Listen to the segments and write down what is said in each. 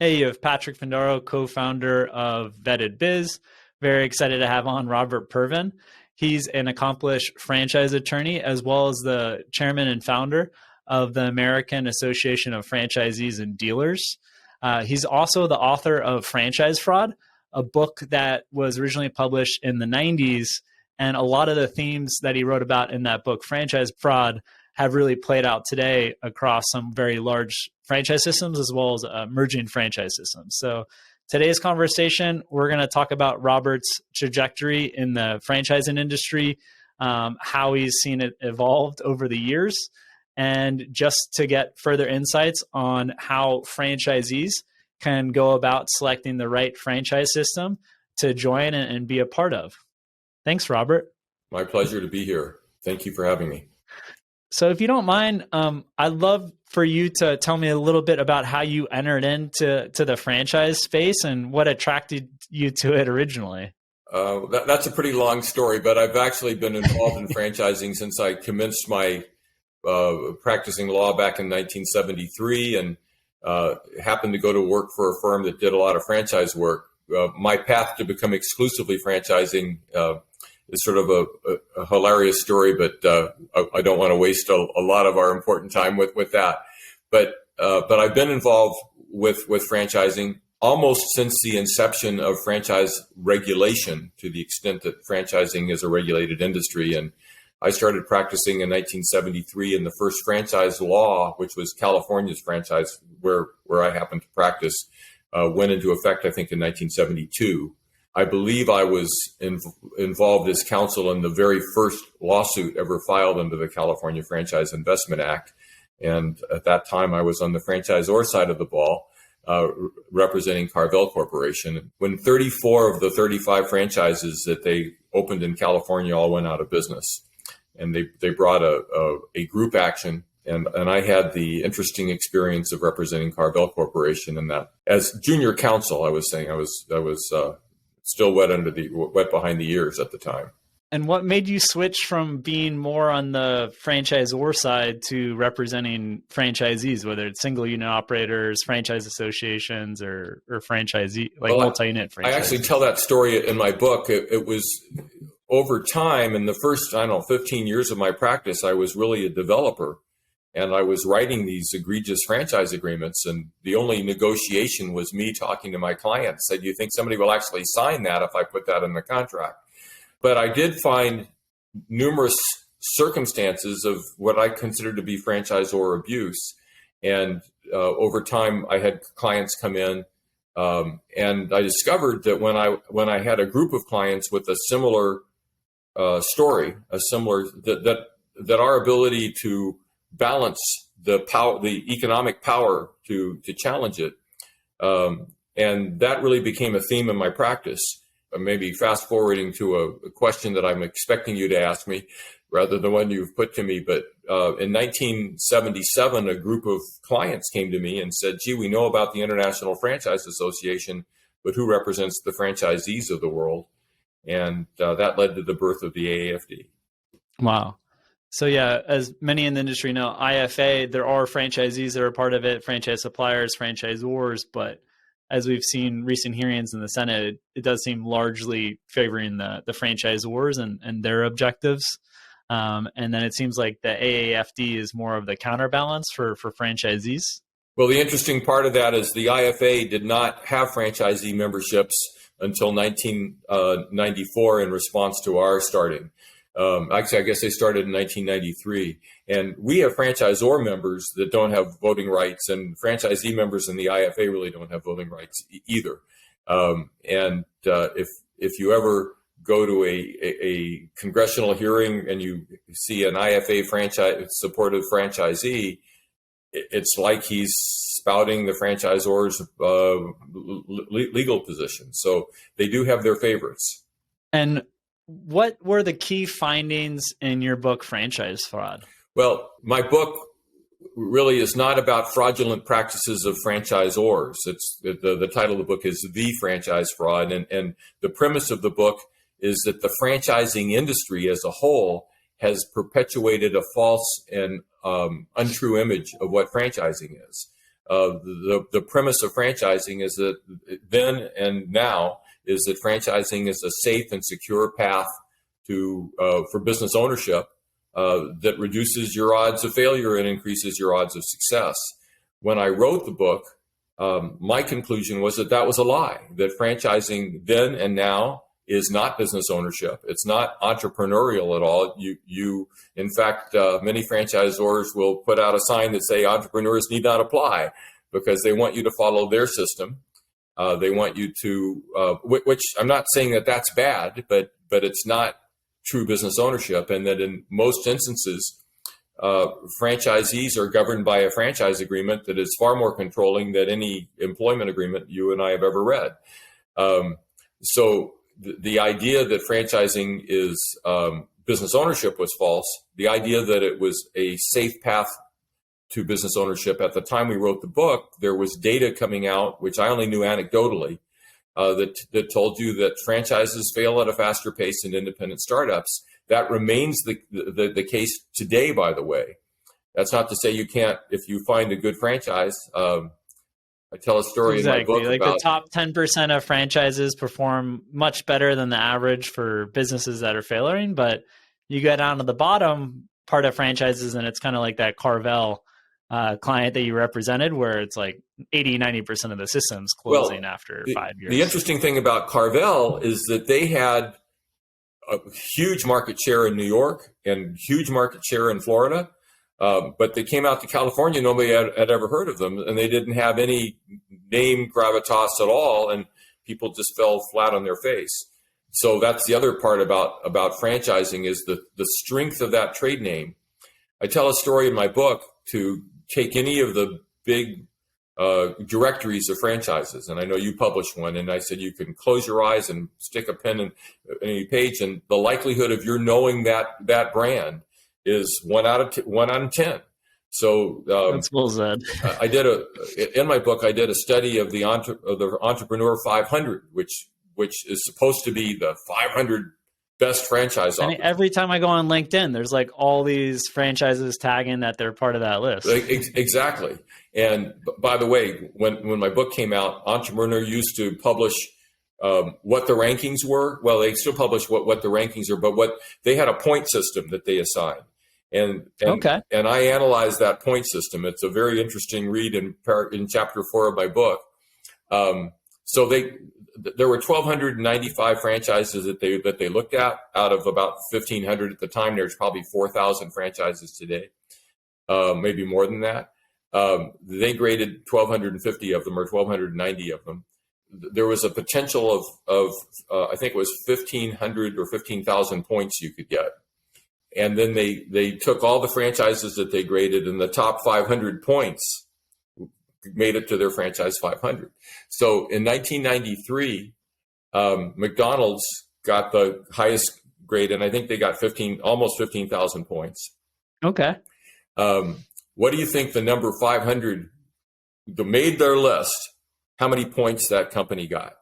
Hey, you have Patrick Findaro, co-founder of Vetted Biz. Very excited to have on Robert Purvin. He's an accomplished franchise attorney, as well as the chairman and founder of the American Association of Franchisees and Dealers. He's also the author of Franchise Fraud, a book that was originally published in the 90s. And a lot of the themes that he wrote about in that book, Franchise Fraud, have really played out today across some very large franchise systems as well as emerging franchise systems. So today's conversation, we're going to talk about Robert's trajectory in the franchising industry, how he's seen it evolved over the years, and just to get further insights on how franchisees can go about selecting the right franchise system to join and be a part of. Thanks, Robert. My pleasure to be here. Thank you for having me. So if you don't mind, I'd love for you to tell me a little bit about how you entered into the franchise space and what attracted you to it originally. That's a pretty long story, but I've actually been involved in franchising since I commenced my practicing law back in 1973 and happened to go to work for a firm that did a lot of franchise work. My path to become exclusively franchising is sort of a hilarious story, but I don't want to waste a lot of our important time with that. But I've been involved with franchising almost since the inception of franchise regulation, to the extent that franchising is a regulated industry. And I started practicing in 1973, and the first franchise law, which was California's franchise, where I happened to practice, went into effect, I think, in 1972. I believe I was involved as counsel in the very first lawsuit ever filed under the California Franchise Investment Act. And at that time, I was on the franchisor side of the ball, representing Carvel Corporation. When 34 of the 35 franchises that they opened in California all went out of business. And they brought a group action. And I had the interesting experience of representing Carvel Corporation in that. As junior counsel, I was still wet behind the ears at the time. And what made you switch from being more on the franchisor side to representing franchisees, whether it's single unit operators, franchise associations, or franchisee, multi-unit franchisees? I actually tell that story in my book. It was over time, in the first, 15 years of my practice, I was really a developer. And I was writing these egregious franchise agreements, and the only negotiation was me talking to my clients. Said, "Do you think somebody will actually sign that if I put that in the contract?" But I did find numerous circumstances of what I consider to be franchisor abuse. And over time, I had clients come in, and I discovered that when I had a group of clients with a similar story, that our ability to balance the economic power to challenge it. And that really became a theme in my practice. Maybe fast forwarding to a question that I'm expecting you to ask me rather than one you've put to me. But in 1977, a group of clients came to me and said, "Gee, we know about the International Franchise Association, but who represents the franchisees of the world?" And that led to the birth of the AAFD. Wow. So yeah, as many in the industry know, IFA, there are franchisees that are part of it, franchise suppliers, franchisors, but as we've seen recent hearings in the Senate, it does seem largely favoring the franchisors and their objectives. And then it seems like the AAFD is more of the counterbalance for franchisees. Well, the interesting part of that is the IFA did not have franchisee memberships until 1994 in response to our starting. Actually, I guess they started in 1993. And we have franchisor members that don't have voting rights, and franchisee members in the IFA really don't have voting rights either. And if you ever go to a congressional hearing and you see an IFA supportive franchisee, it's like he's spouting the franchisor's legal position. So they do have their favorites. And what were the key findings in your book, Franchise Fraud? Well, my book really is not about fraudulent practices of franchisors. It's the title of the book is The Franchise Fraud. And the premise of the book is that the franchising industry as a whole has perpetuated a false and untrue image of what franchising is. The premise of franchising is that then and now is that franchising is a safe and secure path to for business ownership that reduces your odds of failure and increases your odds of success. When I wrote the book, my conclusion was that that was a lie, that franchising then and now is not business ownership. It's not entrepreneurial at all. In fact, many franchisors will put out a sign that say entrepreneurs need not apply because they want you to follow their system. They want you to, which I'm not saying that that's bad, but it's not true business ownership. And that in most instances, franchisees are governed by a franchise agreement that is far more controlling than any employment agreement you and I have ever read. So the idea that franchising is business ownership was false. The idea that it was a safe path to business ownership, at the time we wrote the book, there was data coming out, which I only knew anecdotally, that told you that franchises fail at a faster pace than independent startups. That remains the case today, by the way. That's not to say you can't, if you find a good franchise. I tell a story in my book like about the top 10% of franchises perform much better than the average for businesses that are failing. But you get down to the bottom part of franchises, and it's kind of like that Carvel client that you represented, where it's like 80-90% of the systems closing after 5 years. The interesting thing about Carvel is that they had a huge market share in New York and huge market share in Florida. But they came out to California, nobody had ever heard of them, and they didn't have any name gravitas at all, and people just fell flat on their face. So that's the other part about franchising is the strength of that trade name. I tell a story in my book to take any of the big directories of franchises, and I know you published one, and I said you can close your eyes and stick a pen in any page, and the likelihood of your knowing that brand is 1 out of 10. So that's well said. In my book, I did a study of the Entrepreneur 500, which is supposed to be the 500 best franchise. And every time I go on LinkedIn, there's like all these franchises tagging that they're part of that list. Exactly. And by the way, when my book came out, Entrepreneur used to publish what the rankings were. Well, they still publish what the rankings are, but what they had a point system that they assigned. And I analyzed that point system. It's a very interesting read in chapter 4 of my book. So there were 1,295 franchises that they looked at out of about 1,500 at the time. There's probably 4,000 franchises today, maybe more than that. They graded 1,250 of them or 1,290 of them. There was a potential of I think it was 1,500 or 15,000 points you could get. And then they took all the franchises that they graded, and the top 500 points made it to their franchise 500. So in 1993, McDonald's got the highest grade, and I think they got almost 15,000 points. Okay. What do you think the number 500 that made their list? How many points that company got?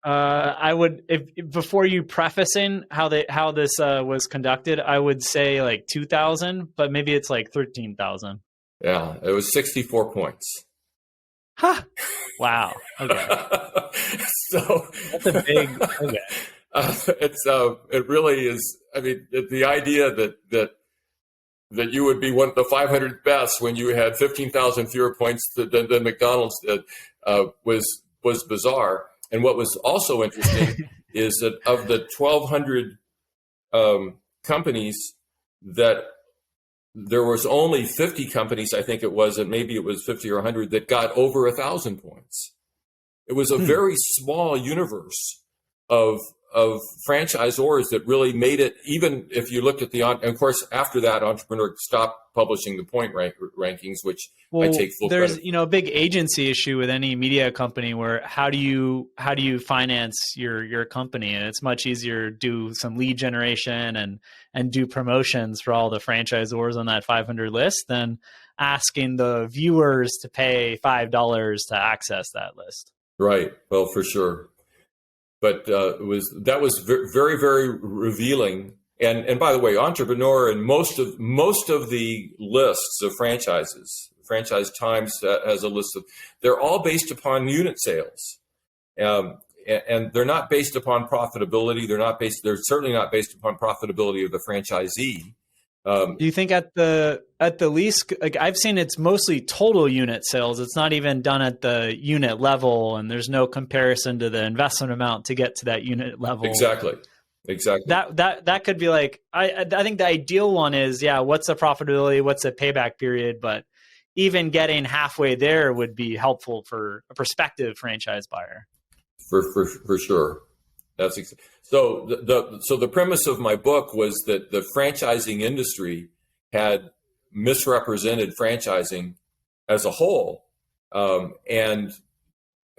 I would, if before you prefacing how this was conducted, I would say like 2,000, but maybe it's like 13,000. Yeah, it was 64 points. Huh. Wow. Okay. So that's a big. Okay. It really is. I mean, the idea that you would be one of the 500 best when you had 15,000 fewer points than McDonald's did was bizarre. And what was also interesting is that of the 1,200 companies, that there was only 50 companies, I think it was, and maybe it was 50 or 100 that got over 1,000 points. It was a very small universe of franchisors that really made it. Even if you looked at and of course, after that, Entrepreneur stopped publishing the point rankings, which I take full credit. There's a big agency issue with any media company where how do you finance your company, and it's much easier to do some lead generation and do promotions for all the franchisors on that 500 list than asking the viewers to pay $5 to access that list. Right. Well, for sure. But that was very, very revealing. And by the way, Entrepreneur and most of the lists of franchises, Franchise Times has a list of, they're all based upon unit sales. And they're not based upon profitability. They're certainly not based upon profitability of the franchisee. Do you think at the least, like I've seen, it's mostly total unit sales. It's not even done at the unit level, and there's no comparison to the investment amount to get to that unit level. Exactly. That could be like, I think the ideal one is, what's the profitability, what's the payback period, but even getting halfway there would be helpful for a prospective franchise buyer. For sure. So the premise of my book was that the franchising industry had misrepresented franchising as a whole, and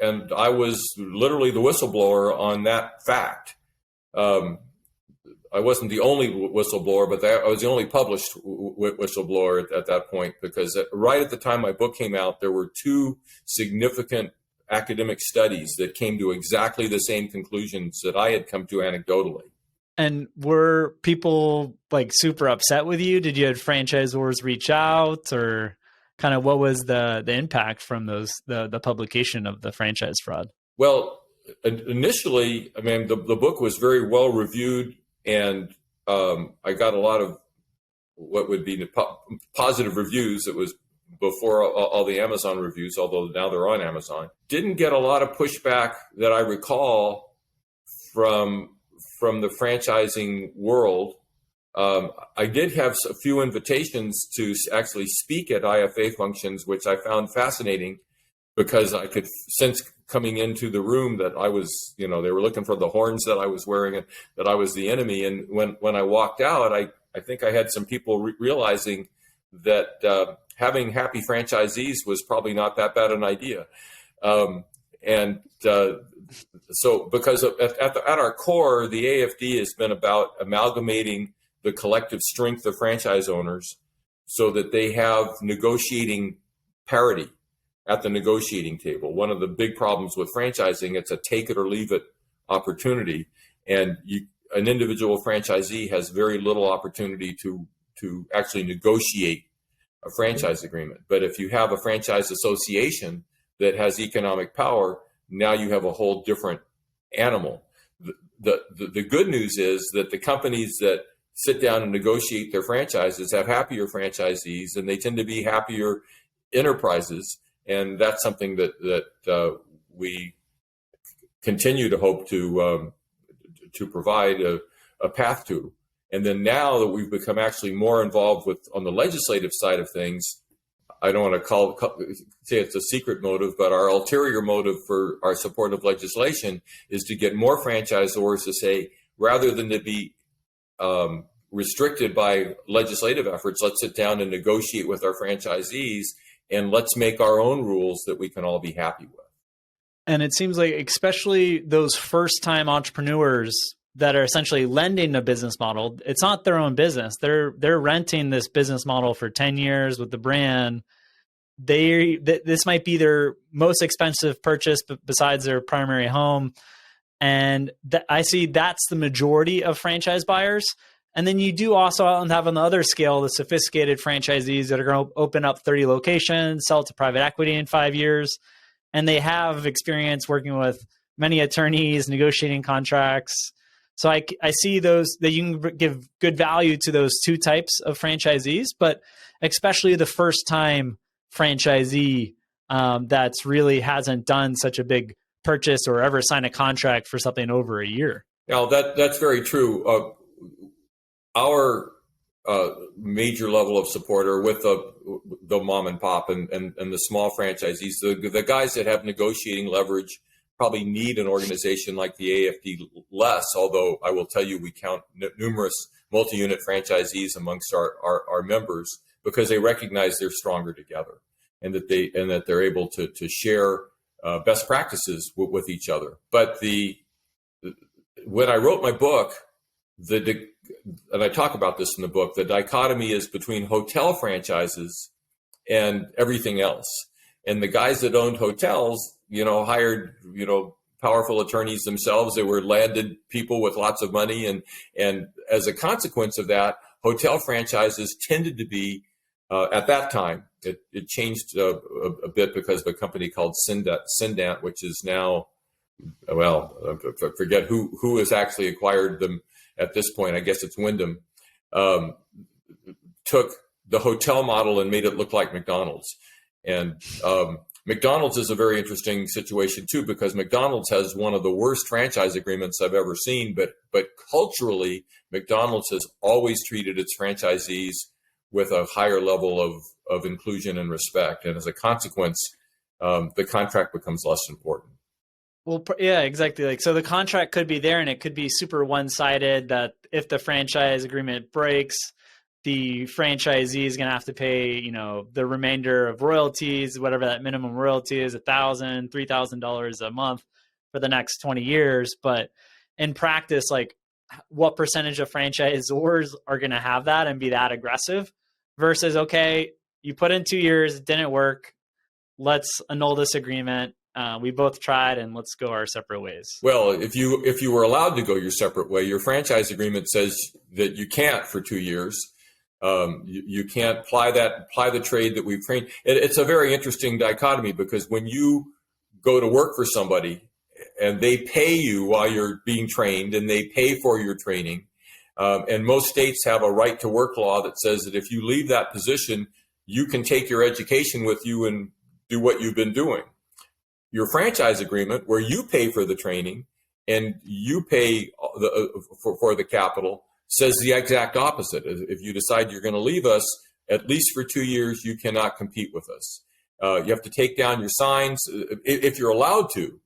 I was literally the whistleblower on that fact. I wasn't the only whistleblower, but I was the only published whistleblower at that point, because right at the time my book came out, there were two significant academic studies that came to exactly the same conclusions that I had come to anecdotally. And were people like super upset with you? Did you have franchisors reach out, or kind of what was the impact from the publication of the franchise fraud? Well, initially, I mean, the book was very well reviewed, and I got a lot of what would be positive reviews. It was before all the Amazon reviews, although now they're on Amazon. Didn't get a lot of pushback that I recall from the franchising world. I did have a few invitations to actually speak at IFA functions, which I found fascinating, because I could sense coming into the room that I was, they were looking for the horns that I was wearing, and that I was the enemy. And when I walked out, I think I had some people realizing that having happy franchisees was probably not that bad an idea. So because at our core, the AAFD has been about amalgamating the collective strength of franchise owners so that they have negotiating parity at the negotiating table. One of the big problems with franchising, it's a take it or leave it opportunity. And an individual franchisee has very little opportunity to actually negotiate a franchise agreement. But if you have a franchise association that has economic power, now you have a whole different animal. The good news is that the companies that sit down and negotiate their franchises have happier franchisees, and they tend to be happier enterprises. And that's something that we continue to hope to provide a path to. And then now that we've become actually more involved on the legislative side of things, I don't want to say it's a secret motive, but our ulterior motive for our support of legislation is to get more franchisors to say, rather than to be restricted by legislative efforts, let's sit down and negotiate with our franchisees, and let's make our own rules that we can all be happy with. And it seems like especially those first-time entrepreneurs that are essentially lending a business model, it's not their own business. They're renting this business model for 10 years with the brand. This might be their most expensive purchase besides their primary home. And I see that's the majority of franchise buyers. And then you do also have on the other scale, the sophisticated franchisees that are going to open up 30 locations, sell to private equity in 5 years. And they have experience working with many attorneys, negotiating contracts. So I see those, that you can give good value to those two types of franchisees, but especially the first time franchisee that's really hasn't done such a big purchase or ever signed a contract for something over a year. Now that's very true. Our major level of support are with the mom and pop and the small franchisees, the guys that have negotiating leverage probably need an organization like the AAFD less, although I will tell you we count numerous multi-unit franchisees amongst our members, because they recognize they're stronger together, and that they're able to share best practices with each other. But when I wrote my book, and I talk about this in the book, the dichotomy is between hotel franchises and everything else. And the guys that owned hotels, hired, powerful attorneys themselves. They were landed people with lots of money. And as a consequence of that, hotel franchises tended to be, at that time, It changed a bit because of a company called Syndant, which is now, well, I forget who has actually acquired them at this point. I guess it's Wyndham. Took the hotel model and made it look like McDonald's. And McDonald's is a very interesting situation too, because McDonald's has one of the worst franchise agreements I've ever seen. But culturally, McDonald's has always treated its franchisees with a higher level of inclusion and respect. And as a consequence, the contract becomes less important. Well, yeah, exactly. Like, so the contract could be there and it could be super one-sided that if the franchise agreement breaks, the franchisee is going to have to pay, the remainder of royalties, whatever that minimum royalty is, $1,000, $3,000 a month for the next 20 years. But in practice, like, what percentage of franchisors are going to have that and be that aggressive versus, okay, you put in 2 years, it didn't work. Let's annul this agreement. We both tried and let's go our separate ways. Well, if you were allowed to go your separate way, your franchise agreement says that you can't for 2 years. You can't apply the trade that we've trained. It's a very interesting dichotomy because when you go to work for somebody and they pay you while you're being trained and they pay for your training, and most states have a right to work law that says that if you leave that position, you can take your education with you and do what you've been doing. Your franchise agreement, where you pay for the training and you pay for the capital, says the exact opposite. If you decide you're going to leave us, at least for 2 years, you cannot compete with us. You have to take down your signs. If you're allowed to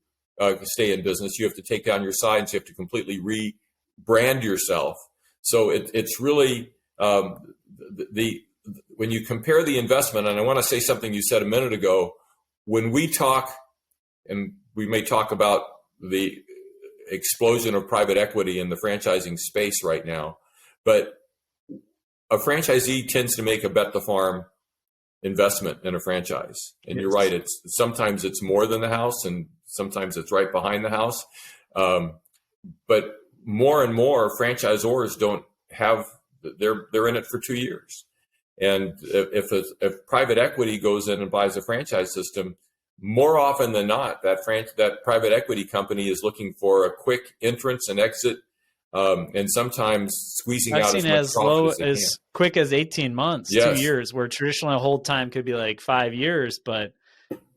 stay in business, you have to take down your signs. You have to completely rebrand yourself. So it's really when you compare the investment, and I want to say something you said a minute ago, when we talk, and we may talk about the explosion of private equity in the franchising space right now, but a franchisee tends to make a bet the farm investment in a franchise. And yes, you're right, sometimes it's more than the house and sometimes it's right behind the house. But more and more franchisors don't have, they're in it for 2 years. And if private equity goes in and buys a franchise system, more often than not, that private equity company is looking for a quick entrance and exit, and sometimes squeezing out as much profit as quick as 18 months, yes, 2 years, where traditionally a hold time could be like 5 years. But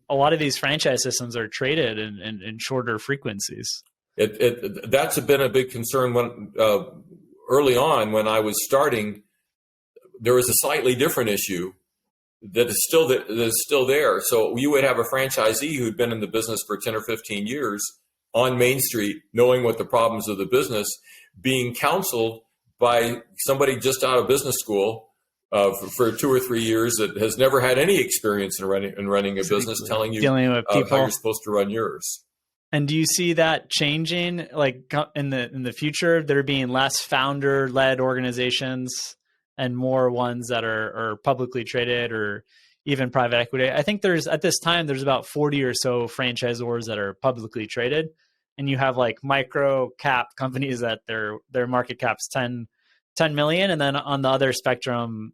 a lot of these franchise systems are traded in shorter frequencies. That's been a big concern when early on when I was starting. There was a slightly different issue that is still there. So you would have a franchisee who'd been in the business for 10 or 15 years on Main Street, knowing what the problems of the business, being counseled by somebody just out of business school for 2 or 3 years that has never had any experience in running a business, telling you dealing with people, how you're supposed to run yours. And do you see that changing, like in the future, there being less founder-led organizations and more ones that are publicly traded or even private equity? I think at this time, there's about 40 or so franchisors that are publicly traded. And you have like micro cap companies that their market cap's 10 million. And then on the other spectrum,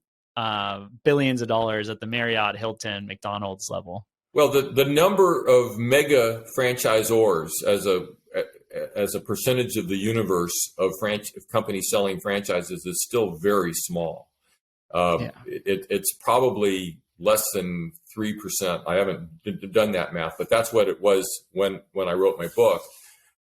billions of dollars at the Marriott, Hilton, McDonald's level. Well, the number of mega franchisors as a percentage of the universe of companies selling franchises is still very small. It's probably less than 3%. I haven't done that math, but that's what it was when I wrote my book.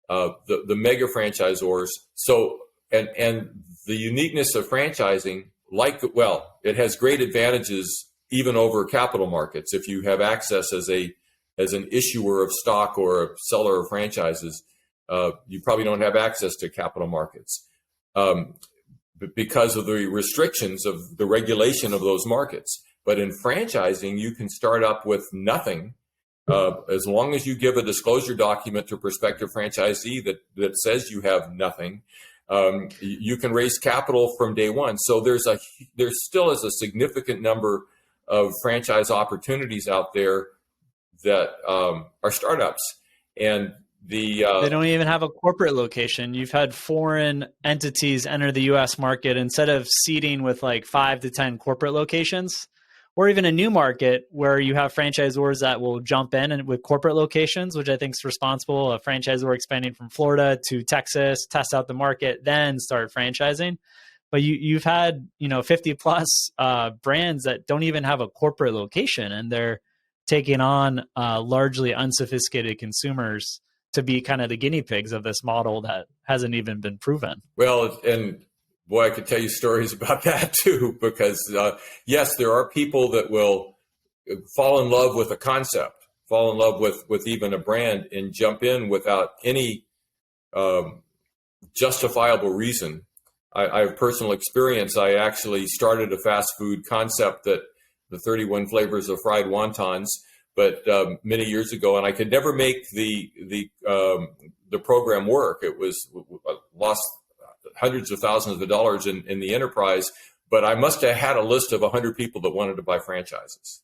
The mega franchisors. So and the uniqueness of franchising, it has great advantages even over capital markets. If you have access as an issuer of stock or a seller of franchises, you probably don't have access to capital markets because of the restrictions of the regulation of those markets. But in franchising, you can start up with nothing as long as you give a disclosure document to a prospective franchisee that says you have nothing. You can raise capital from day one. So there still is a significant number of franchise opportunities out there that are startups, and they don't even have a corporate location. You've had foreign entities enter the U.S. market instead of seeding with like 5 to 10 corporate locations. or even a new market where you have franchisors that will jump in and with corporate locations, which I think is responsible. A franchisor expanding from Florida to Texas, test out the market, then start franchising. But you've had 50 plus brands that don't even have a corporate location, and they're taking on largely unsophisticated consumers to be kind of the guinea pigs of this model that hasn't even been proven. Well, and boy, I could tell you stories about that too, because yes, there are people that will fall in love with a concept, fall in love with even a brand, and jump in without any justifiable reason. I have personal experience. I actually started a fast food concept, that the 31 flavors of fried wontons, but many years ago, and I could never make the program work. It was lost hundreds of thousands of dollars in the enterprise, but I must have had a list of 100 people that wanted to buy franchises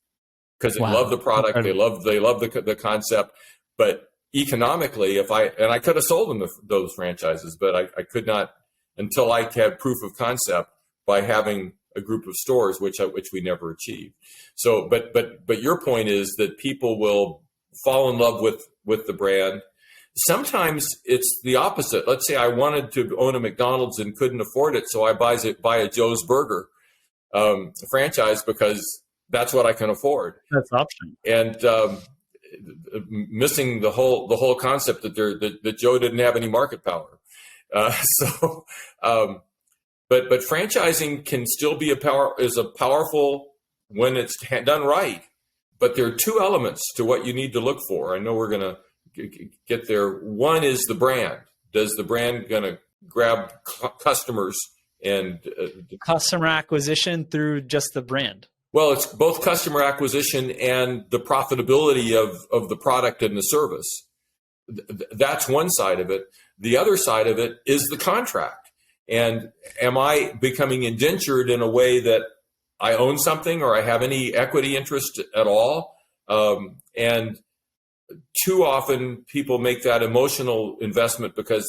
because they love the product, they love the concept. But economically, I could have sold them those franchises, but I could not until I had proof of concept by having a group of stores, which we never achieved. So, but your point is that people will fall in love with the brand. Sometimes it's the opposite. Let's say I wanted to own a McDonald's and couldn't afford it, so I buy a Joe's Burger franchise because that's what I can afford. That's an option. And missing the whole concept that Joe didn't have any market power. But franchising can still be a powerful when it's done right. But there are two elements to what you need to look for. I know we're going to get there. One is the brand. Does the brand going to grab customers and customer acquisition through just the brand? Well, it's both customer acquisition and the profitability of the product and the service. That's one side of it. The other side of it is the contract. And am I becoming indentured in a way that I own something or I have any equity interest at all? And too often people make that emotional investment because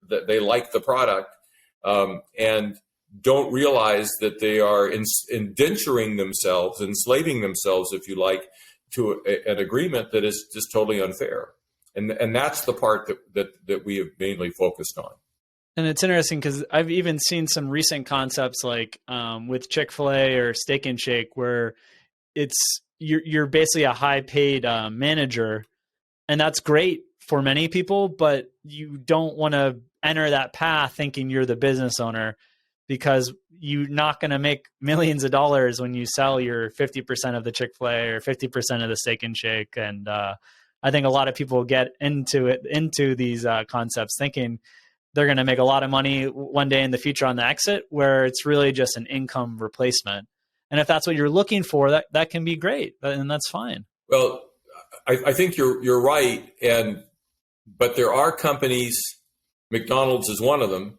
they like the product and don't realize that they are indenturing themselves, enslaving themselves, if you like, to an agreement that is just totally unfair. And that's the part that we have mainly focused on. And it's interesting because I've even seen some recent concepts like with Chick-fil-A or Steak and Shake where you're basically a high paid manager, and that's great for many people, but you don't want to enter that path thinking you're the business owner, because you're not going to make millions of dollars when you sell your 50% of the Chick-fil-A or 50% of the Steak and Shake. And I think a lot of people get into these concepts thinking they're going to make a lot of money one day in the future on the exit, where it's really just an income replacement. And if that's what you're looking for, that can be great, and that's fine. Well, I think you're right, but there are companies, McDonald's is one of them,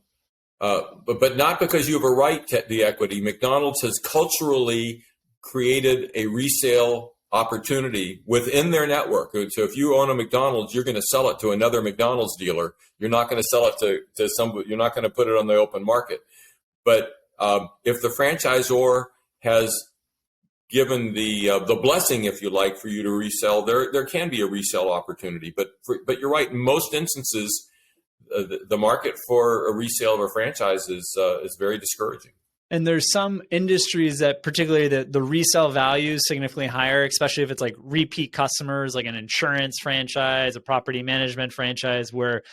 but not because you have a right to the equity. McDonald's has culturally created a resale opportunity within their network. So if you own a McDonald's, you're going to sell it to another McDonald's dealer. You're not going to sell it to somebody. You're not going to put it on the open market. But if the franchisor has given the blessing, if you like, for you to resell, there can be a resale opportunity. But you're right. In most instances, the market for a resale of a franchise is very discouraging. And there's some industries that particularly the resale value is significantly higher, especially if it's like repeat customers, like an insurance franchise, a property management franchise, where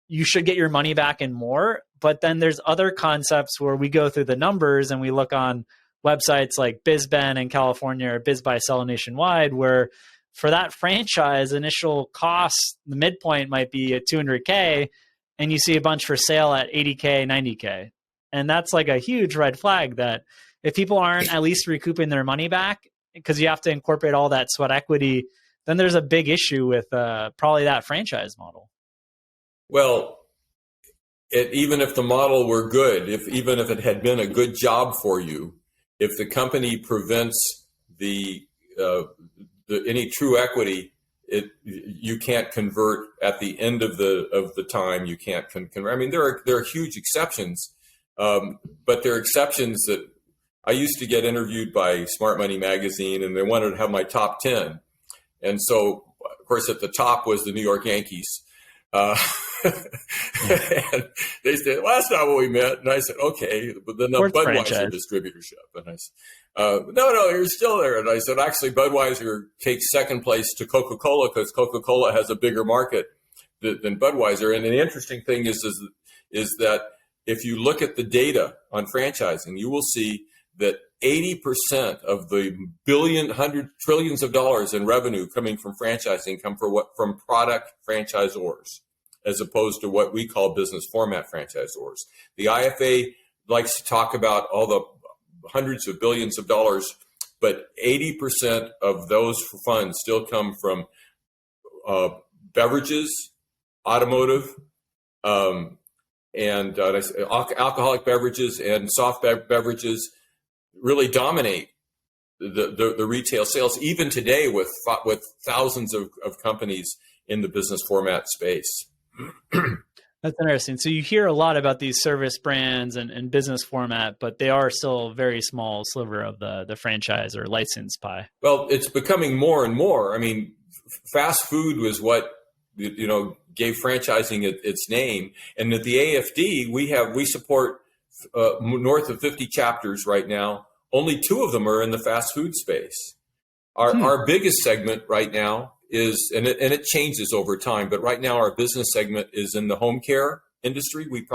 you should get your money back and more. But then there's other concepts where we go through the numbers and we look on websites like BizBen in California or BizBuySell nationwide, where for that franchise, initial cost, the midpoint might be at $200K, and you see a bunch for sale at $80K, $90K. And that's like a huge red flag that if people aren't at least recouping their money back, because you have to incorporate all that sweat equity, then there's a big issue with probably that franchise model. Well, even if the model were good, even if it had been a good job for you, if the company prevents any true equity, you can't convert at the end of the time. You can't convert. I mean, there are huge exceptions. But there are exceptions that I used to get interviewed by Smart Money magazine, and they wanted to have my top 10. And so, of course, at the top was the New York Yankees. And they said, well, that's not what we meant. And I said, okay, but then the Budweiser franchise distributorship. And I said, no, you're still there. And I said, actually, Budweiser takes second place to Coca-Cola because Coca-Cola has a bigger market than Budweiser. And the interesting thing is that if you look at the data on franchising, you will see that 80% of the trillions of dollars in revenue coming from franchising come from product franchisors, as opposed to what we call business format franchisors. The IFA likes to talk about all the hundreds of billions of dollars, but 80% of those funds still come from beverages, automotive, and alcoholic beverages and soft beverages really dominate the retail sales, even today with thousands of companies in the business format space. That's interesting. So you hear a lot about these service brands and business format, but they are still a very small sliver of the franchise or license pie. Well, it's becoming more and more. I mean, fast food was what gave franchising its name. And at the AAFD, we support north of 50 chapters right now. Only 2 of them are in the fast food space. Our biggest segment right now is, and it changes over time, but right now our business segment is in the home care industry. We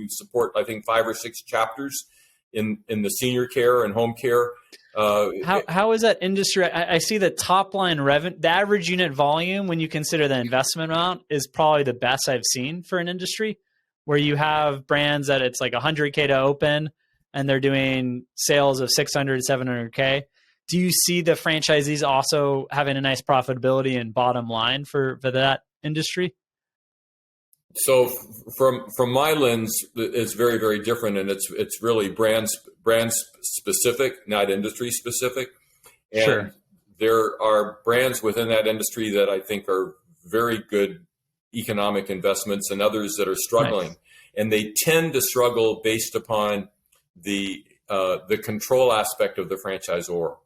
support, I think, 5 or 6 chapters in the senior care and home care. How is that industry? I see the top line revenue, the average unit volume, when you consider the investment amount, is probably the best I've seen for an industry, where you have brands that it's like $100K to open and they're doing sales of $600, $700K. Do you see the franchisees also having a nice profitability and bottom line for that industry? So from my lens, it's very, very different, and it's really brand specific, not industry specific. And sure. There are brands within that industry that I think are very good economic investments, and others that are struggling. Nice. And they tend to struggle based upon the control aspect of the franchisor,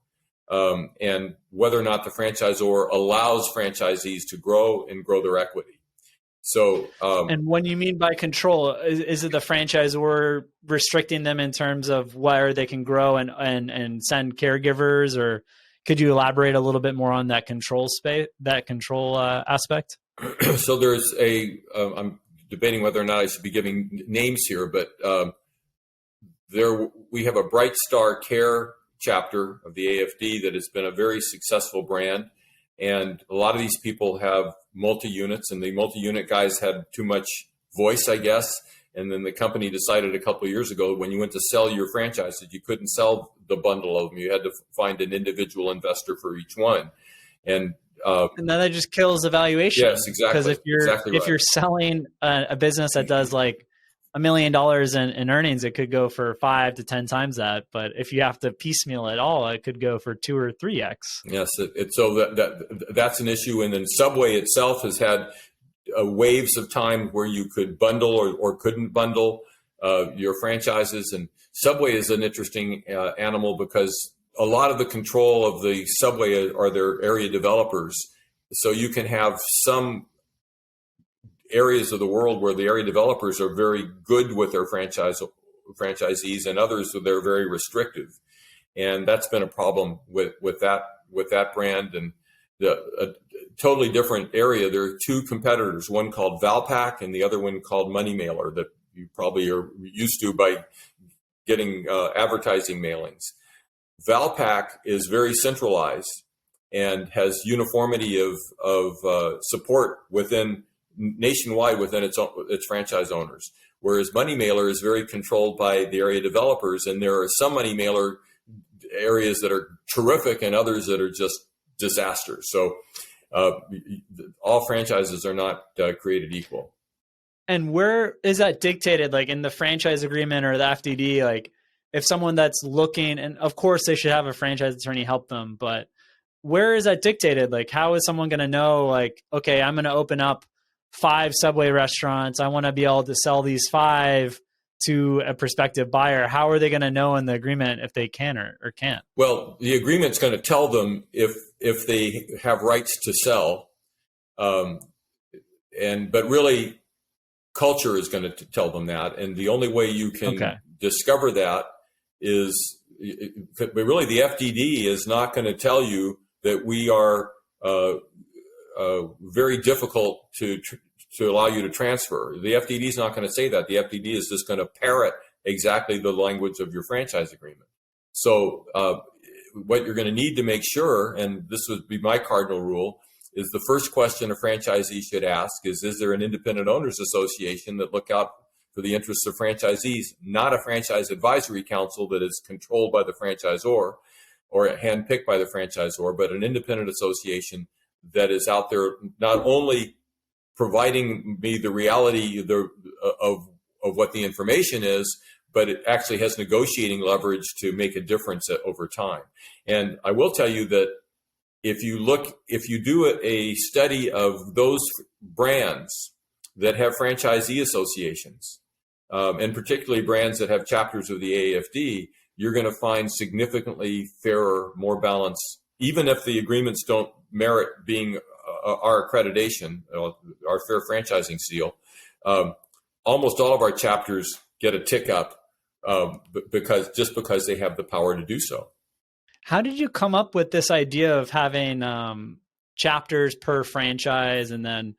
and whether or not the franchisor allows franchisees to grow their equity. So, and when you mean by control, is it the franchisor restricting them in terms of where they can grow and send caregivers, or could you elaborate a little bit more on that control aspect? So there's I'm debating whether or not I should be giving names here, but we have a Bright Star Care chapter of the AAFD that has been a very successful brand. And a lot of these people have multi-units, and the multi-unit guys had too much voice, I guess. And then the company decided a couple of years ago, when you went to sell your franchises, you couldn't sell the bundle of them. You had to find an individual investor for each one. And then that just kills the valuation. Yes, exactly. Because if you're selling a business that does like $1 million in earnings, it could go for 5 to 10 times that. But if you have to piecemeal it all, it could go for 2 or 3x. Yes, so that's an issue. And then Subway itself has had waves of time where you could bundle or couldn't bundle your franchises. And Subway is an interesting animal because a lot of the control of the Subway are their area developers. So you can have some areas of the world where the area developers are very good with their franchisees, and others they're very restrictive, and that's been a problem with that brand. And a totally different area, there are 2 competitors, one called Valpak and the other one called Money Mailer, that you probably are used to by getting advertising mailings. Valpak is very centralized and has uniformity of support nationwide within its franchise owners, whereas Money Mailer is very controlled by the area developers, and there are some Money Mailer areas that are terrific and others that are just disasters. So all franchises are not created equal. And where is that dictated? Like in the franchise agreement or the FDD, like if someone that's looking, and of course they should have a franchise attorney help them, but where is that dictated? Like how is someone going to know, like, okay, I'm going to open up 5 Subway restaurants. I want to be able to sell these 5 to a prospective buyer, how are they going to know in the agreement if they can or can't? Well, the agreement's going to tell them if they have rights to sell, but really culture is going to tell them that, and the only way you can discover that is, but really the FDD is not going to tell you that we are very difficult to allow you to transfer. The FDD is not going to say that. The FDD is just going to parrot exactly the language of your franchise agreement. So what you're going to need to make sure, and this would be my cardinal rule, is the first question a franchisee should ask is there an independent owners association that look out for the interests of franchisees, not a franchise advisory council that is controlled by the franchisor or handpicked by the franchisor, but an independent association that is out there not only providing me the reality of what the information is, but it actually has negotiating leverage to make a difference over time. And I will tell you that if you do a study of those brands that have franchisee associations, and particularly brands that have chapters of the AAFD, you're going to find significantly fairer, more balanced, even if the agreements don't merit being our accreditation, our fair franchising seal. Almost all of our chapters get a tick up because they have the power to do so. How did you come up with this idea of having chapters per franchise and then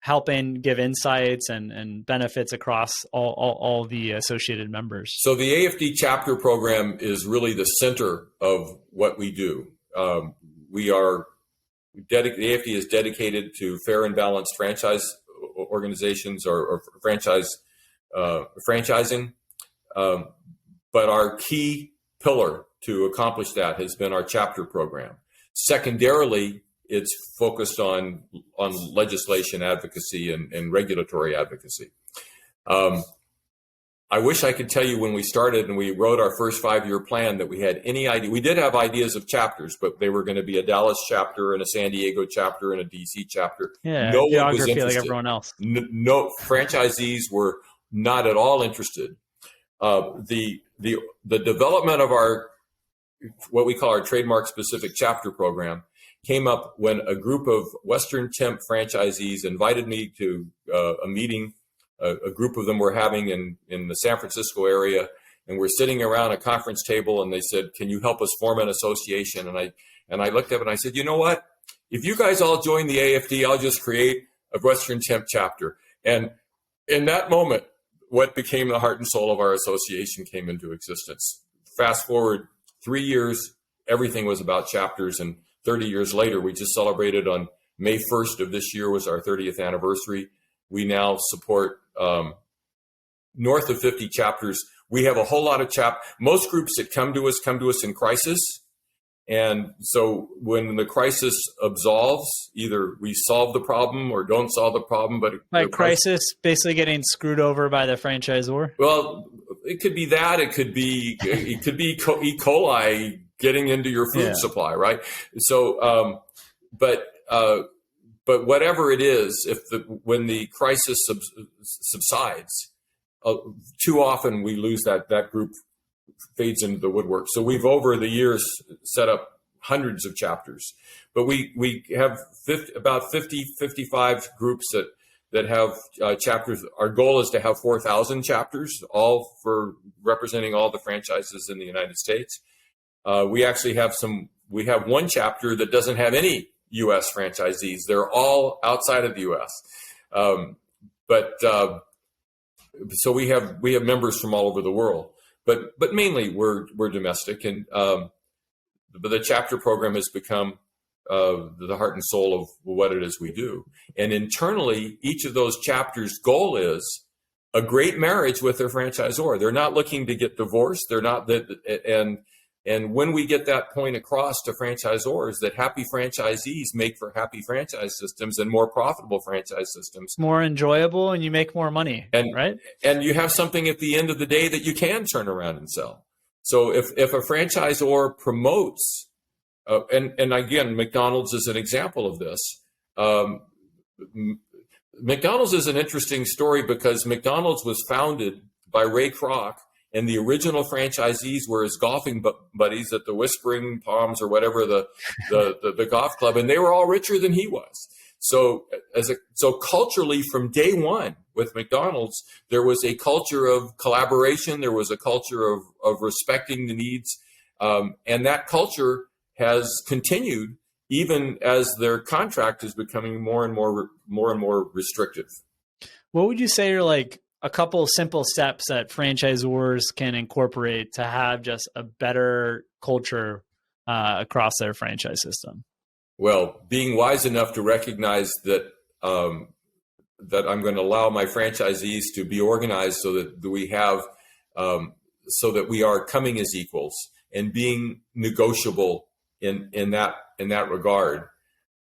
helping give insights and benefits across all the associated members? So the AFD chapter program is really the center of what we do. The AFD is dedicated to fair and balanced franchise organizations or franchising. But our key pillar to accomplish that has been our chapter program. Secondarily, it's focused on legislation advocacy and regulatory advocacy. I wish I could tell you when we started and we wrote our first 5-year plan that we had any idea. We did have ideas of chapters, but they were going to be a Dallas chapter and a San Diego chapter and a DC chapter. Yeah, no one was interested. Like everyone else. No, franchisees were not at all interested. The development of our what we call our trademark specific chapter program came up when a group of Western Temp franchisees invited me to a meeting. A group of them were having in the San Francisco area, and we're sitting around a conference table, and they said, "Can you help us form an association?" And I looked up and I said, "You know what? If you guys all join the AFD, I'll just create a Western Temp chapter." And in that moment, what became the heart and soul of our association came into existence. Fast forward 3 years, everything was about chapters, and 30 years later, we just celebrated on May 1st of this year was our 30th anniversary. We now support north of 50 chapters. We have a whole lot of most groups that come to us in crisis. And so when the crisis absolves, either we solve the problem or don't solve the problem. But by crisis, basically getting screwed over by the franchisor? Well, it could be that. It could be E. coli getting into your food supply, right? So, but whatever it is, when the crisis subsides, too often we lose that group fades into the woodwork. So we've over the years set up hundreds of chapters, but we have about 55 groups that have chapters. Our goal is to have 4,000 chapters, all for representing all the franchises in the United States. We actually have we have one chapter that doesn't have any U.S. franchisees. They're all outside of the U.S. So we have members from all over the world, but mainly we're domestic, and but the chapter program has become the heart and soul of what it is we do. And internally, each of those chapters' goal is a great marriage with their franchisor. They're not looking to get divorced. They're not that. And when we get that point across to franchisors that happy franchisees make for happy franchise systems and more profitable franchise systems, more enjoyable, and you make more money, right? And you have something at the end of the day that you can turn around and sell. So if a franchisor promotes, and again, McDonald's is an example of this. McDonald's is an interesting story because McDonald's was founded by Ray Kroc, and the original franchisees were his golfing buddies at the Whispering Palms or whatever the golf club, and they were all richer than he was. So culturally, from day one with McDonald's, there was a culture of collaboration. There was a culture of respecting the needs, and that culture has continued even as their contract is becoming more and more restrictive. What would you say are like a couple simple steps that franchisors can incorporate to have just a better culture across their franchise system? Well, being wise enough to recognize that that I'm going to allow my franchisees to be organized so that we have so that we are coming as equals, and being negotiable in that regard.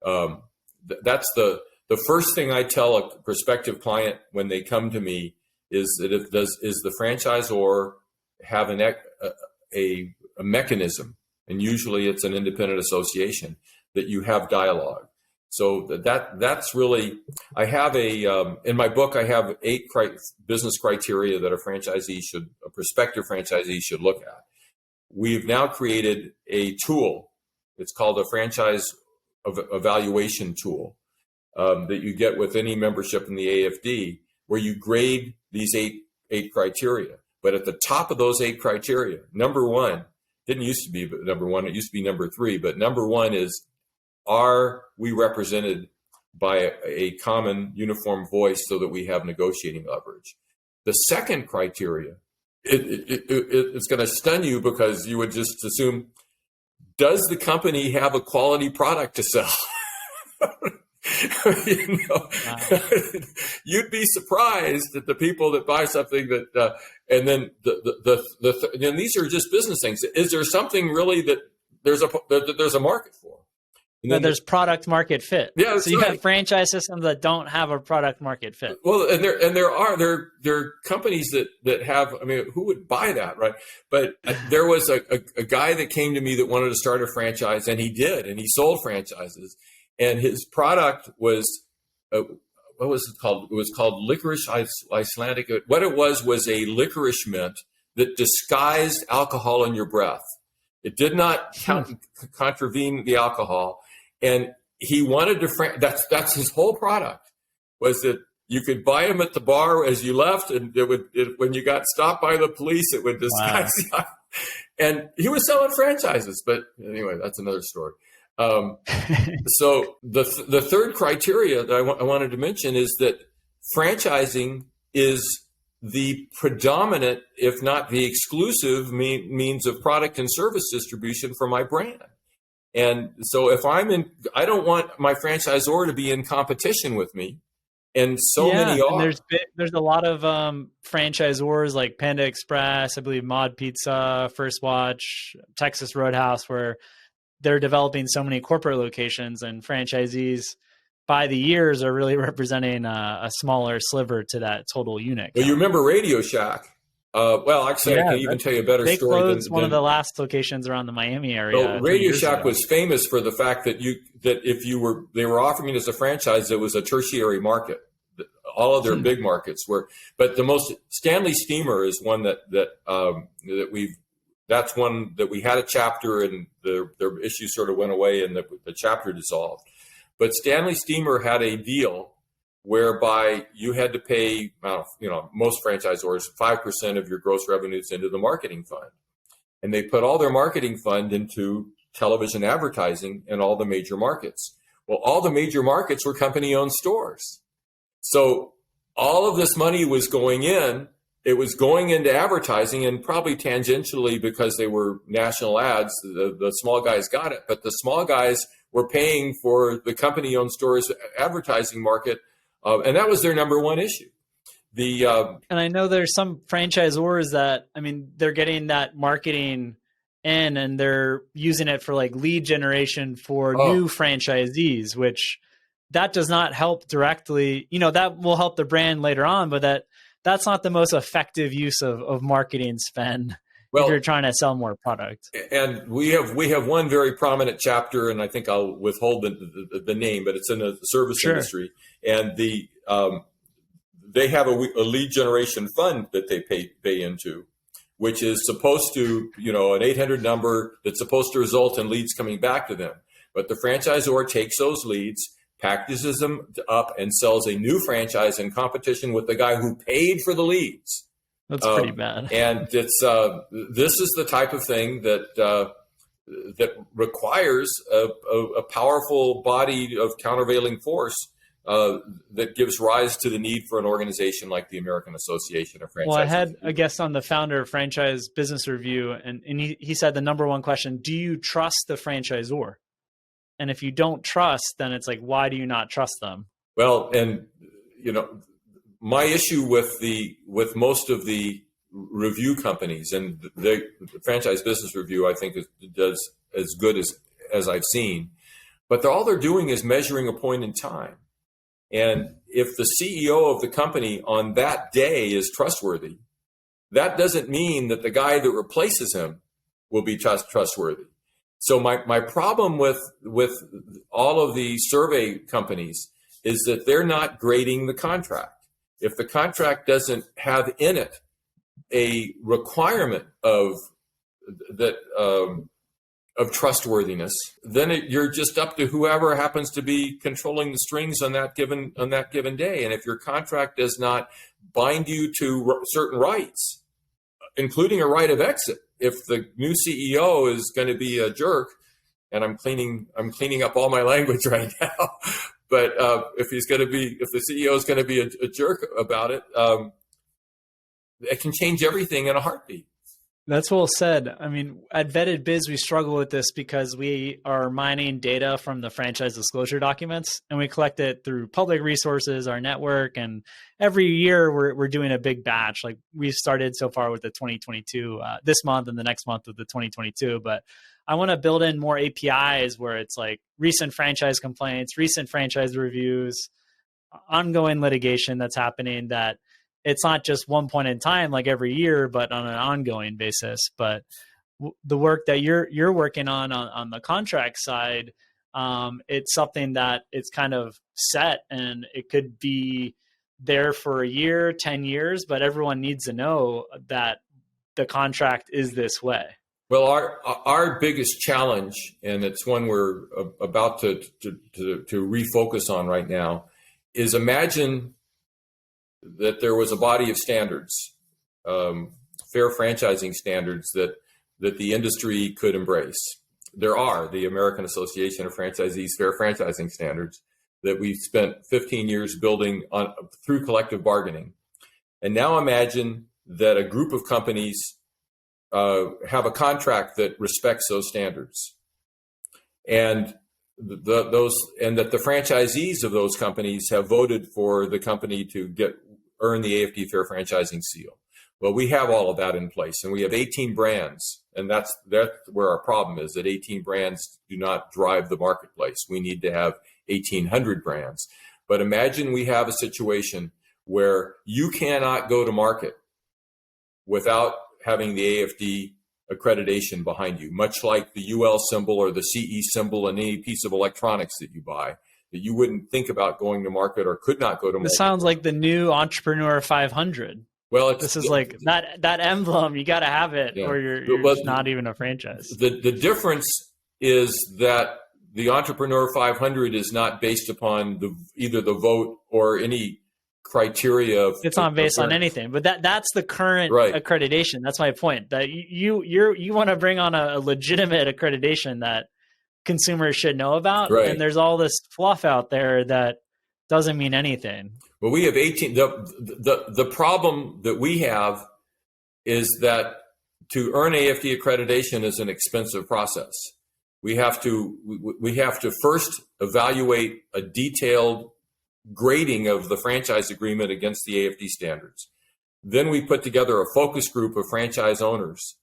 That's the first thing I tell a prospective client when they come to me is that is the franchisor have a mechanism, and usually it's an independent association, that you have dialogue. So that's really, I have in my book, I have 8 business criteria that a prospective franchisee should look at. We've now created a tool. It's called a franchise evaluation tool that you get with any membership in the AAFD, where you grade these eight criteria. But at the top of those 8 criteria, number 1, didn't used to be number 1, it used to be number 3, but number 1 is, are we represented by a common uniform voice so that we have negotiating leverage? The second criteria, it's going to stun you because you would just assume, does the company have a quality product to sell? You'd be surprised at the people that buy something that, and then then these are just business things. Is there something really that there's a market for? No, there's product market fit. Yeah, so you have franchise systems that don't have a product market fit. Well, and there are companies that have. I mean, who would buy that, right? But there was a guy that came to me that wanted to start a franchise, and he did, and he sold franchises, and his product was what was it called? It was called licorice Icelandic. What it was a licorice mint that disguised alcohol in your breath. It did not contravene the alcohol. And he wanted to, that's his whole product, was that you could buy them at the bar as you left, and when you got stopped by the police, it would disguise. Wow. And he was selling franchises, but anyway, that's another story. So the third criteria that I wanted to mention is that franchising is the predominant, if not the exclusive means of product and service distribution for my brand. And so if I don't want my franchisor to be in competition with me. And many are. And there's a lot of franchisors like Panda Express, I believe Mod Pizza, First Watch, Texas Roadhouse, where they're developing so many corporate locations, and franchisees by the years are really representing a smaller sliver to that total unit. Well, you remember Radio Shack. Actually, I can even tell you a better story. They closed one of the last locations around the Miami area. Well, Radio Shack was famous for the fact that they were offering it as a franchise. It was a tertiary market. All of their big markets were, but the most Stanley Steamer is one that's one that we had a chapter, and their issue sort of went away, and the chapter dissolved. But Stanley Steamer had a deal whereby you had to pay, most franchisors, 5% of your gross revenues into the marketing fund. And they put all their marketing fund into television advertising in all the major markets. Well, all the major markets were company-owned stores. So all of this money was going in. It was going into advertising, and probably tangentially, because they were national ads, the small guys got it. But the small guys were paying for the company-owned stores' advertising market, and that was their number one issue. And I know there's some franchisors that, they're getting that marketing in, and they're using it for like lead generation for new franchisees, which that does not help directly. That will help the brand later on, but that's not the most effective use of marketing spend if you're trying to sell more product. And we have one very prominent chapter, and I think I'll withhold the name, but it's in the service industry. And they have a lead generation fund that they pay into, which is supposed to, an 800 number that's supposed to result in leads coming back to them. But the franchisor takes those leads, packages them up, and sells a new franchise in competition with the guy who paid for the leads. That's pretty bad. And it's this is the type of thing that requires a powerful body of countervailing force that gives rise to the need for an organization like the American Association of Franchise. Well, I had a guest on the founder of Franchise Business Review, and he said the number one question: do you trust the franchisor? And if you don't trust, then it's like, why do you not trust them? Well, and my issue with most of the review companies, and the Franchise Business Review, I think does as good as I've seen, but all they're doing is measuring a point in time. And if the CEO of the company on that day is trustworthy, that doesn't mean that the guy that replaces him will be trustworthy. So my problem with all of the survey companies is that they're not grading the contract. If the contract doesn't have in it a requirement of trustworthiness, then you're just up to whoever happens to be controlling the strings on that given day. And if your contract does not bind you to certain rights, including a right of exit, if the new CEO is going to be a jerk, and I'm cleaning up all my language right now, but if the CEO is going to be a jerk about it, it can change everything in a heartbeat. That's well said. I mean, at Vetted Biz, we struggle with this because we are mining data from the franchise disclosure documents, and we collect it through public resources, our network, and every year we're doing a big batch. Like we started so far with the 2022 this month, and the next month with the 2022. But I want to build in more APIs where it's like recent franchise complaints, recent franchise reviews, ongoing litigation that's happening, that it's not just one point in time, like every year, but on an ongoing basis. But the work that you're working on the contract side, it's something that it's kind of set, and it could be there for a year, 10 years, but everyone needs to know that the contract is this way. Well, our biggest challenge, and it's one we're about to refocus on right now, is imagine that there was a body of standards, fair franchising standards that the industry could embrace. There are the American Association of Franchisees fair franchising standards that we've spent 15 years building on through collective bargaining. And now imagine that a group of companies have a contract that respects those standards, and that the franchisees of those companies have voted for the company to earn the AAFD Fair Franchising seal. Well, we have all of that in place, and we have 18 brands, and that's where our problem is, that 18 brands do not drive the marketplace. We need to have 1,800 brands. But imagine we have a situation where you cannot go to market without having the AAFD accreditation behind you, much like the UL symbol or the CE symbol in any piece of electronics that you buy, that you wouldn't think about going to market or could not go to market. This sounds like the new Entrepreneur 500. Well, this is like that emblem. You got to have it, yeah, or you're not even a franchise. The difference is that the Entrepreneur 500 is not based upon either the vote or any criteria. It's not based on anything, but that's the current accreditation. That's my point. That you want to bring on a legitimate accreditation that consumers should know about, and there's all this fluff out there that doesn't mean anything. Well, we have 18. The problem that we have is that to earn AAFD accreditation is an expensive process. We have to first evaluate a detailed grading of the franchise agreement against the AAFD standards. Then we put together a focus group of franchise owners,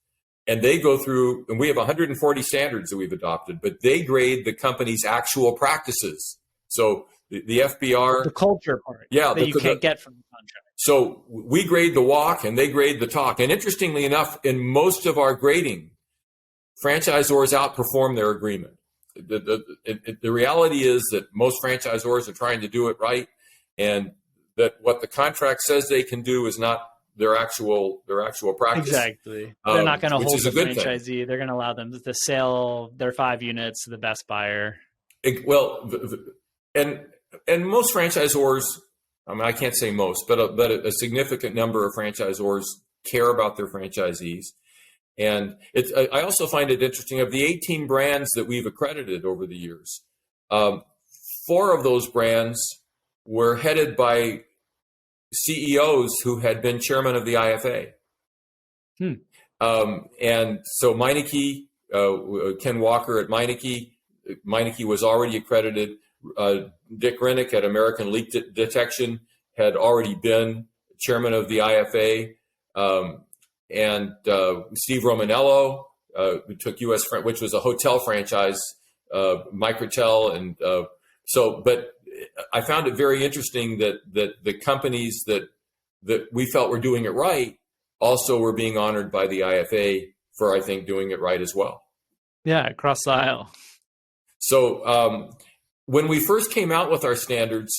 and they go through, and we have 140 standards that we've adopted, but they grade the company's actual practices. So the FBR, the culture part, that you can't get from the contract. So we grade the walk and they grade the talk. And interestingly enough, in most of our grading, franchisors outperform their agreement. The reality is that most franchisors are trying to do it right, and that what the contract says they can do is not their actual practice. Exactly. They're not going to hold the franchisee. Thing. They're going to allow them to sell their 5 units to the best buyer. And most franchisors, I mean, I can't say most, but a significant number of franchisors care about their franchisees. And I also find it interesting, of the 18 brands that we've accredited over the years, 4 of those brands were headed by CEOs who had been chairman of the IFA. And so Meineke, Ken Walker at Meineke was already accredited. Dick Rennick at American Leak Detection had already been chairman of the IFA. And Steve Romanello, who took which was a hotel franchise, Microtel. And but I found it very interesting that the companies that we felt were doing it right also were being honored by the IFA for, I think, doing it right as well. Yeah, across the aisle. So when we first came out with our standards,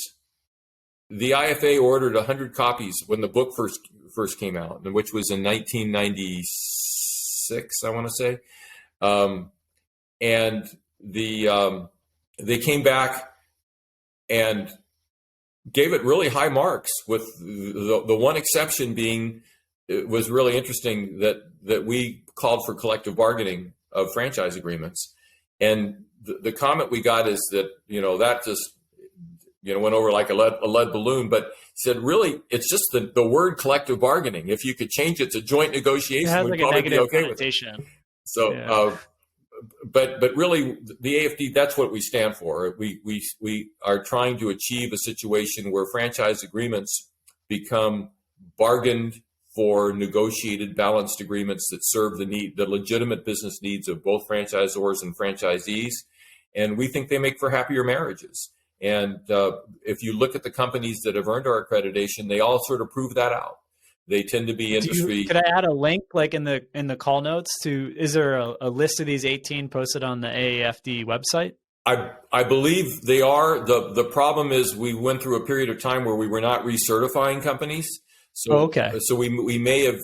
the IFA ordered 100 copies when the book first came out, which was in 1996, I want to say. And they came back and gave it really high marks, with the one exception being, it was really interesting that we called for collective bargaining of franchise agreements. And the comment we got is that, that just, went over like a lead balloon, but said, really, it's just the word collective bargaining. If you could change it to joint negotiation, we'd probably be okay with it. So, yeah. But really, the AAFD, that's what we stand for. We are trying to achieve a situation where franchise agreements become bargained for, negotiated, balanced agreements that serve the legitimate business needs of both franchisors and franchisees. And we think they make for happier marriages. And if you look at the companies that have earned our accreditation, they all sort of prove that out. They tend to be industry. Could I add a link, like in the call notes to? Is there a list of these 18 posted on the AAFD website? I believe they are. The problem is we went through a period of time where we were not recertifying companies. So So we may have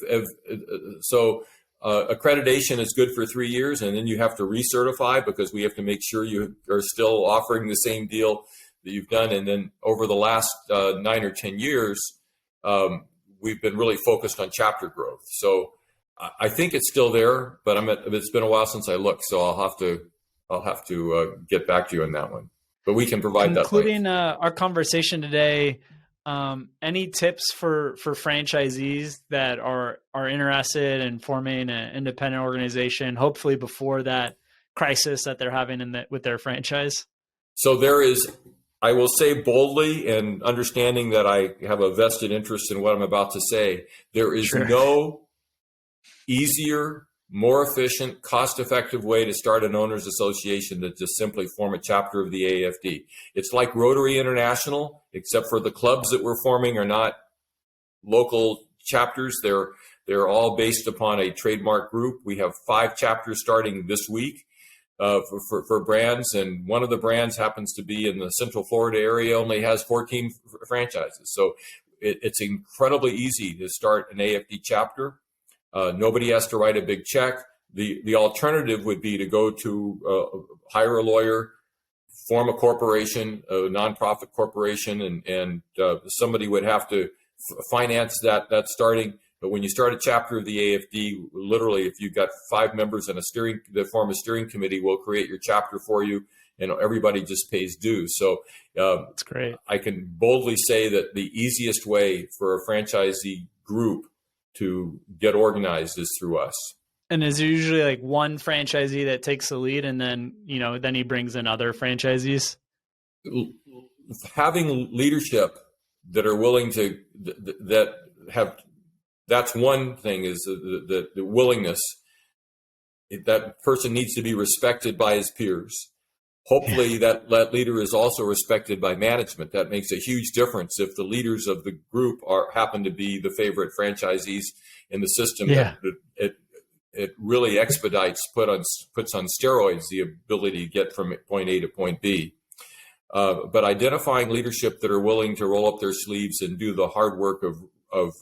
accreditation is good for 3 years, and then you have to recertify because we have to make sure you are still offering the same deal that you've done. And then over the last 9 or 10 years, we've been really focused on chapter growth. So I think it's still there, but it's been a while since I looked, so I'll have to get back to you on that one. But we can provide that. Including our conversation today, any tips for franchisees that are interested in forming an independent organization, hopefully before that crisis that they're having with their franchise? So there is, I will say boldly, and understanding that I have a vested interest in what I'm about to say, there is no easier, more efficient, cost-effective way to start an owners association than to simply form a chapter of the AAFD. It's like Rotary International, except for the clubs that we're forming are not local chapters. They're all based upon a trademark group. We have 5 chapters starting this week for brands, and one of the brands happens to be in the Central Florida area, only has 14 franchises. So it's incredibly easy to start an AAFD chapter. Nobody has to write a big check. The alternative would be to go to hire a lawyer, form a corporation, a nonprofit corporation, and somebody would have to finance that starting. But when you start a chapter of the AAFD, literally, if you've got 5 members and that form a steering committee, we'll create your chapter for you, and everybody just pays dues. So that's great. I can boldly say that the easiest way for a franchisee group to get organized is through us. And is there usually like one franchisee that takes the lead, and then he brings in other franchisees? Having leadership that are willing to that's one thing, is the willingness. That person needs to be respected by his peers. Hopefully that leader is also respected by management. That makes a huge difference if the leaders of the group happen to be the favorite franchisees in the system. Yeah. It really expedites, puts on steroids the ability to get from point A to point B. But identifying leadership that are willing to roll up their sleeves and do the hard work of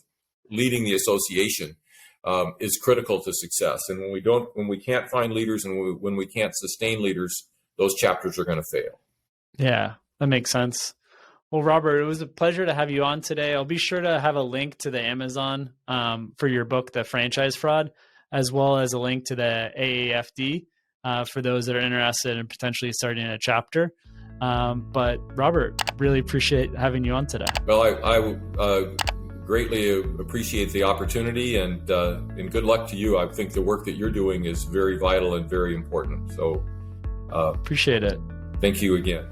leading the association is critical to success. And when we can't find leaders and when we can't sustain leaders, those chapters are going to fail. Yeah, that makes sense. Well, Robert, it was a pleasure to have you on today. I'll be sure to have a link to the Amazon for your book, The Franchise Fraud, as well as a link to the AAFD for those that are interested in potentially starting a chapter. But Robert, really appreciate having you on today. Well, I greatly appreciate the opportunity, and good luck to you. I think the work that you're doing is very vital and very important. So appreciate it. Thank you again.